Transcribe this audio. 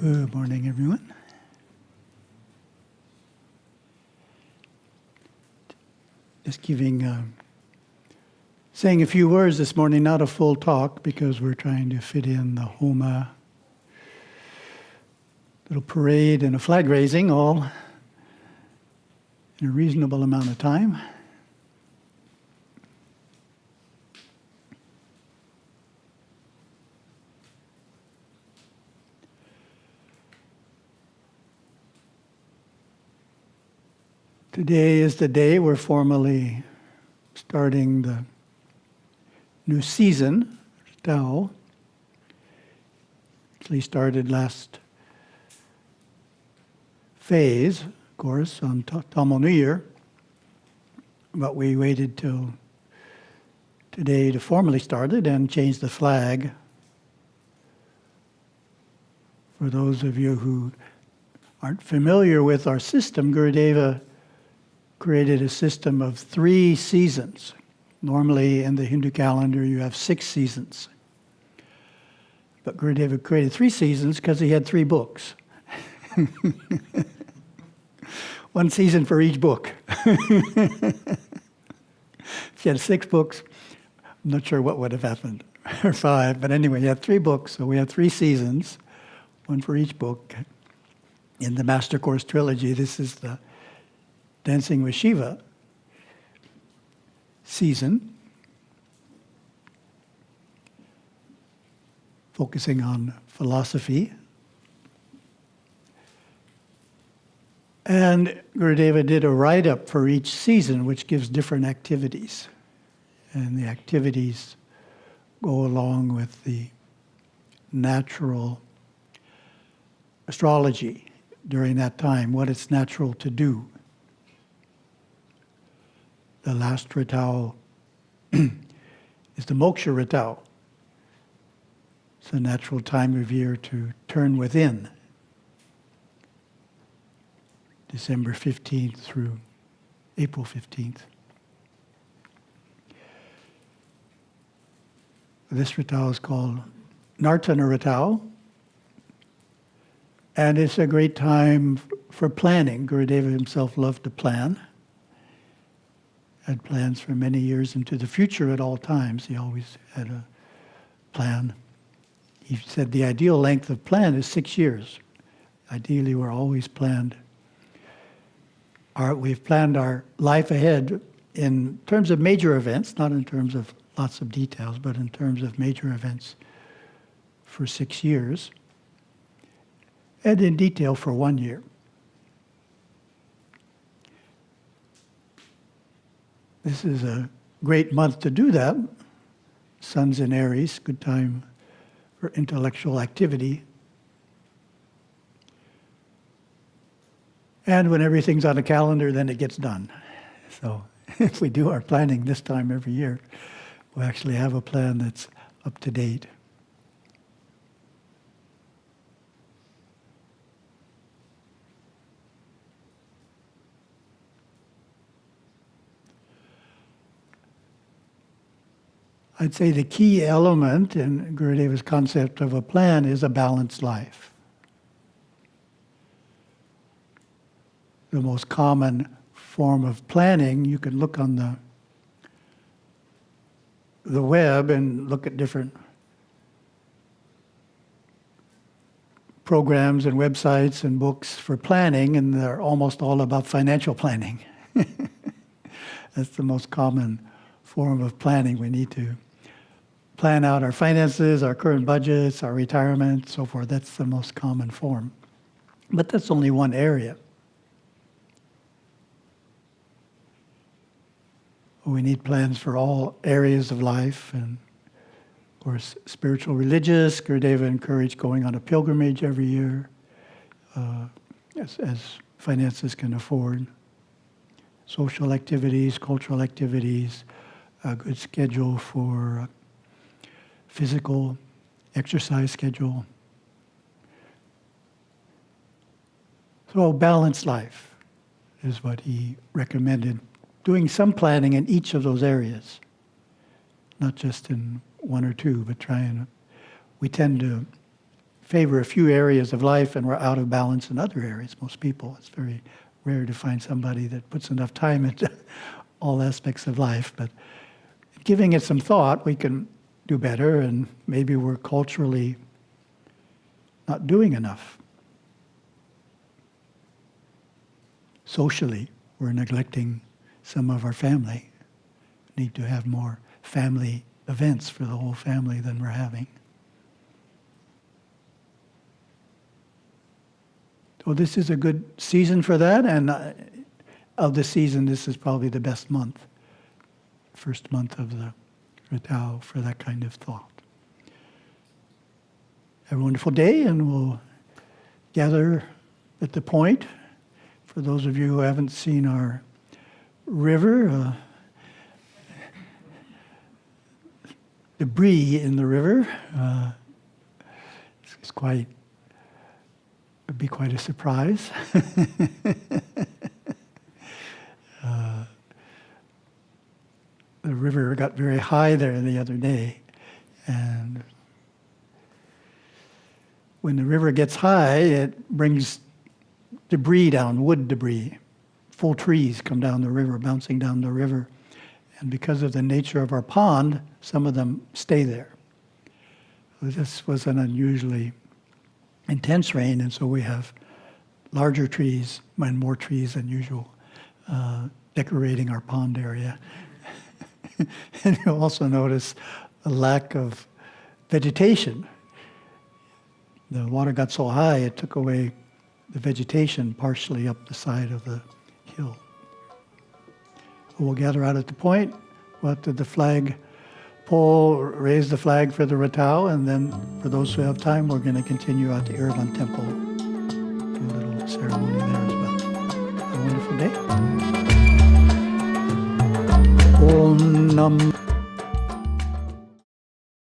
Good morning, everyone. Just saying a few words this morning, not a full talk, because we're trying to fit in the Homa, little parade and a flag raising, all in a reasonable amount of time. Today is the day we're formally starting the new season, Tao. Actually started last phase, of course, on Tamil New Year, but we waited till today to formally start it and change the flag. For those of you who aren't familiar with our system, Gurudeva created a system of 3 seasons. Normally in the Hindu calendar you have 6 seasons. But Gurudeva created 3 seasons because he had 3 books. 1 season for each book. If he had 6 books, I'm not sure what would have happened. Or 5, but anyway, he had 3 books, so we have 3 seasons, 1 for each book. In the Master Course Trilogy, this is the Dancing with Shiva season, focusing on philosophy. And Gurudeva did a write-up for each season, which gives different activities. And the activities go along with the natural astrology during that time, what it's natural to do. The last Ritao is the Moksha Ritao. It's a natural time of year to turn within. December 15th through April 15th. This Ritao is called Nartana Ritao. And it's a great time for planning. Gurudeva himself loved to plan. Had plans for many years into the future at all times. He always had a plan. He said the ideal length of plan is 6 years. Ideally, we're always planned. We've planned our life ahead in terms of major events, not in terms of lots of details, but in terms of major events for 6 years, and in detail for 1 year. This is a great month to do that. Sun's in Aries, good time for intellectual activity. And when everything's on a calendar, then it gets done. So if we do our planning this time every year, we actually have a plan that's up to date. I'd say the key element in Gurudeva's concept of a plan is a balanced life. The most common form of planning, you can look on the web and look at different programs and websites and books for planning, and they're almost all about financial planning. That's the most common form of planning. We need to plan out our finances, our current budgets, our retirement, so forth. That's the most common form. But that's only one area. We need plans for all areas of life, and of course, spiritual, religious. Gurudeva encouraged going on a pilgrimage every year, as finances can afford. Social activities, cultural activities, a good schedule for physical exercise schedule. So balanced life is what he recommended. Doing some planning in each of those areas, not just in 1 or 2, but we tend to favor a few areas of life and we're out of balance in other areas, most people. It's very rare to find somebody that puts enough time into all aspects of life. But giving it some thought, we can do better, and maybe we're culturally not doing enough. Socially, we're neglecting some of our family. We need to have more family events for the whole family than we're having. So this is a good season for that, and of the season, this is probably the best month. First month of the Ritao for that kind of thought. Have a wonderful day, and we'll gather at the point. For those of you who haven't seen our river, debris in the river is would be quite a surprise. The river got very high there the other day, and when the river gets high, it brings debris down, wood debris. Full trees come down the river, bouncing down the river. And because of the nature of our pond, some of them stay there. This was an unusually intense rain, and so we have larger trees and more trees than usual decorating our pond area. And you'll also notice a lack of vegetation. The water got so high, it took away the vegetation partially up the side of the hill. We'll gather out at the point. We'll have to the flag pole, raise the flag for the Ritao, and then for those who have time, we're going to continue out to Irvan Temple. Do a little ceremony there as well. Have a wonderful day. Om Nam